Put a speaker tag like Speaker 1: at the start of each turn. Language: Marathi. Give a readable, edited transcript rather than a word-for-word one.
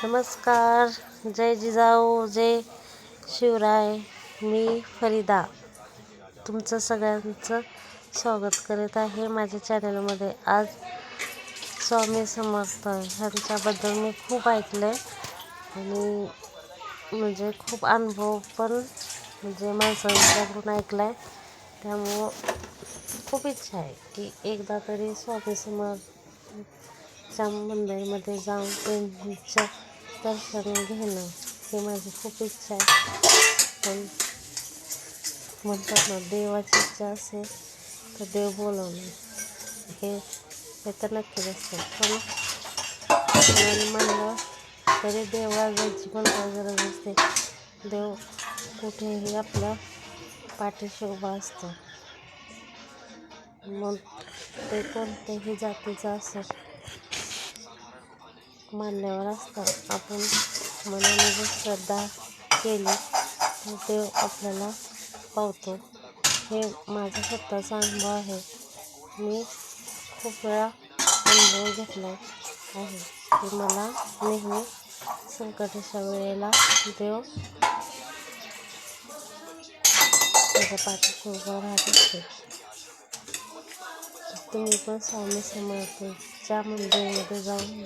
Speaker 1: नमस्कार, जय जिजाऊ, जय शिवराय. मी फरीदा तुमचं सगळ्यांचं स्वागत करत आहे माझ्या चॅनलमध्ये. आज स्वामी समर्थ ह्यांच्याबद्दल मी खूप ऐकलं आहे आणि म्हणजे खूप अनुभव पण म्हणजे माणसांच्याकडून ऐकला आहे. त्यामुळं खूप इच्छा आहे की एकदा तरी स्वामी समर्थच्या मंदिरामध्ये जाऊन त्यांचं दर्शन घेणं हे माझी खूप इच्छा आहे. पण म्हणतात ना, देवाची इच्छा असेल तर देव बोलवणे हे तर नक्कीच असतं. पण कोणाने म्हणलं तरी देवाला जायची पण काय गरज असते. देव कुठेही आपल्या पाठीशी उभा असतो. मग ते कोणत्याही जातीचं असं मानल्यावर असतं. आपण मनाने जर श्रद्धा केली तर देव आपल्याला पावतो. हे माझा स्वतःचा अनुभव आहे. मी खूप वेळा अनुभव घेतला आहे की मला नेहमी संकटाच्या वेळेला देव माझ्या पाठीशी उभा राहत असते. तुम्ही पण स्वामी समर्थच्या मंदिरामध्ये जाऊन